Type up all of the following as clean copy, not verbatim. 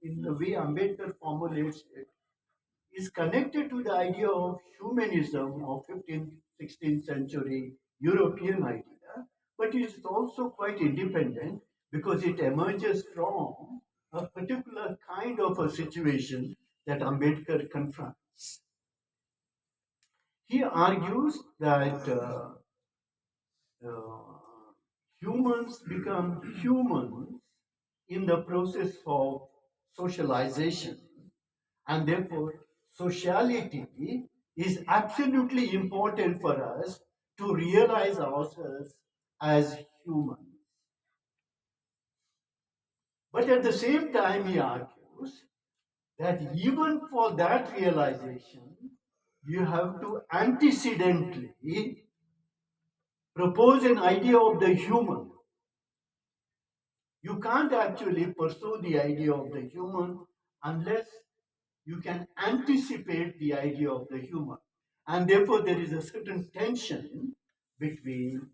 in the way Ambedkar formulates it, is connected to the idea of humanism of 15th, 16th century European idea, but it is also quite independent because it emerges from a particular kind of a situation that Ambedkar confronts. He argues that uh, humans become humans in the process of socialization, and therefore sociality is absolutely important for us to realize ourselves as humans. But at the same time, he argues that even for that realization, you have to antecedently propose an idea of the human. You can't actually pursue the idea of the human unless you can anticipate the idea of the human. And therefore, there is a certain tension between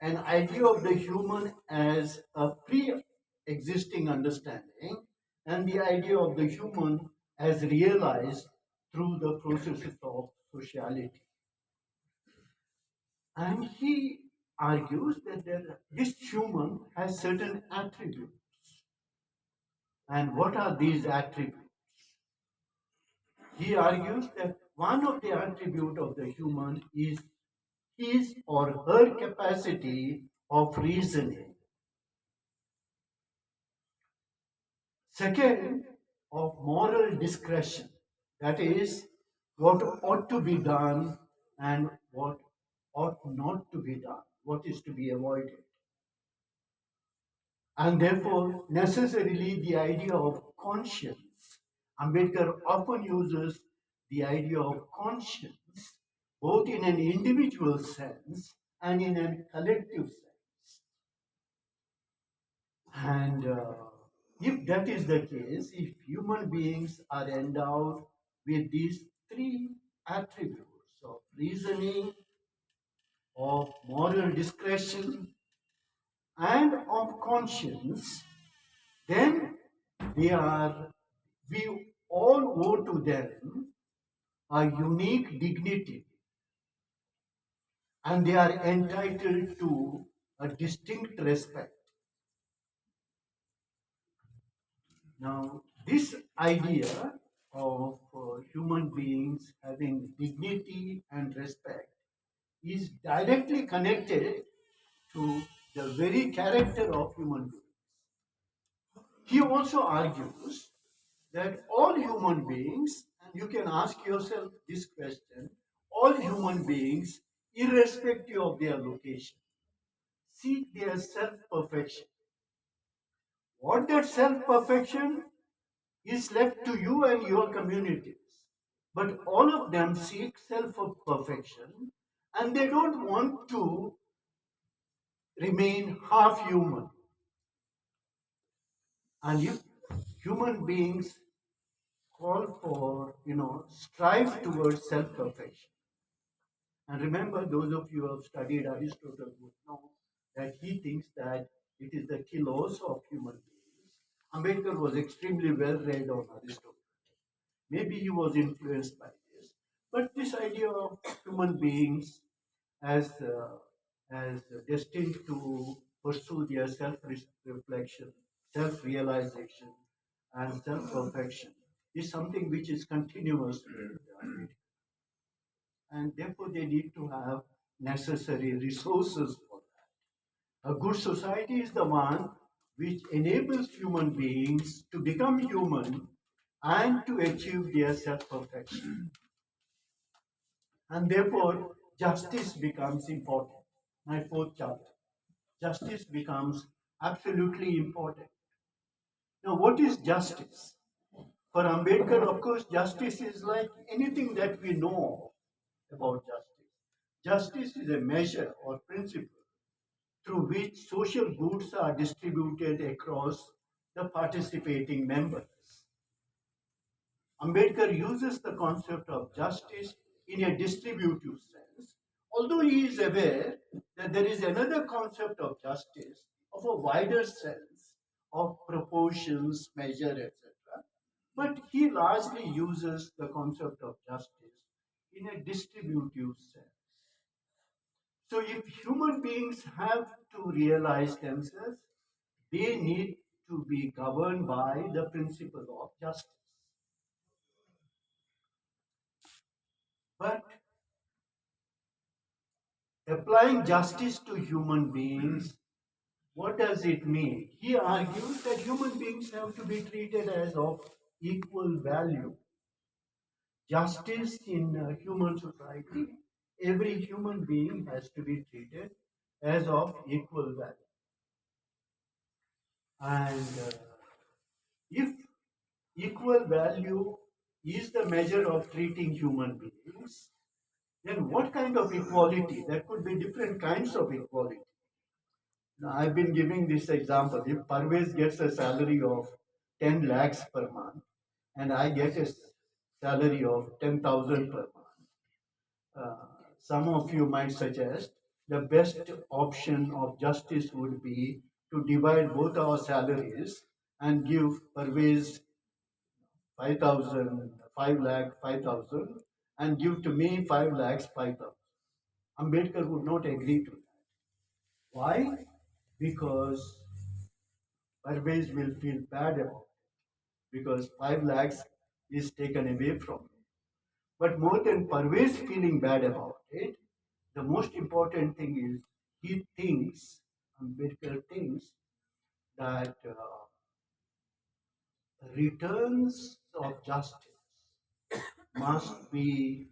an idea of the human as a pre existing understanding and the idea of the human as realized through the processes of sociality. And he argues that this human has certain attributes. And what are these attributes? He argues that one of the attributes of the human is his or her capacity of reasoning. Second, of moral discretion. That is, what ought to be done and what ought not to be done, what is to be avoided. And therefore, necessarily the idea of conscience. Ambedkar often uses the idea of conscience both in an individual sense and in a collective sense. And if that is the case, if human beings are endowed with these three attributes of reasoning, of moral discretion, and of conscience, then they are, we all owe to them a unique dignity, and they are entitled to a distinct respect. Now, this idea of human beings having dignity and respect is directly connected to the very character of human beings. He also argues that all human beings, and you can ask yourself this question, all human beings, irrespective of their location, seek their self perfection. What that self perfection is left to you and your communities. But all of them seek self perfection and they don't want to remain half human. And if human beings call for, strive towards self perfection. And remember, those of you who have studied Aristotle would know that he thinks that it is the telos of human beings. Ambedkar was extremely well read on Aristotle. Maybe he was influenced by this. But this idea of human beings as, as destined to pursue their self reflection, self realization, and self perfection is something which is continuous with and therefore they need to have necessary resources for that. A good society is the one which enables human beings to become human and to achieve their self perfection. And therefore, justice becomes important. My fourth chapter. Justice becomes absolutely important. Now, what is justice? For Ambedkar, of course, justice is like anything that we know about justice. Justice is a measure or principle through which social goods are distributed across the participating members. Ambedkar uses the concept of justice in a distributive sense, although he is aware that there is another concept of justice of a wider sense of proportions, measure, etc. But he largely uses the concept of justice in a distributive sense. So if human beings have to realize themselves, they need to be governed by the principle of justice. But applying justice to human beings, what does it mean? He argues that human beings have to be treated as of equal value. Justice in a human society, every human being has to be treated as of equal value. And if equal value is the measure of treating human beings, then what kind of equality? There could be different kinds of equality. Now, I've been giving this example. If Parvez gets a salary of 10 lakhs per month and I get a salary of 10,000 per month, uh, some of you might suggest the best option of justice would be to divide both our salaries and give Parvez 5,000, 5 lakh, 5,000 and give to me 5 lakhs, 5,000. Ambedkar would not agree to that. Why? Because Parvez will feel bad about it because 5 lakhs is taken away from him. But more than Parvez feeling bad about it, the most important thing is he thinks, Ambedkar thinks, that returns of justice must be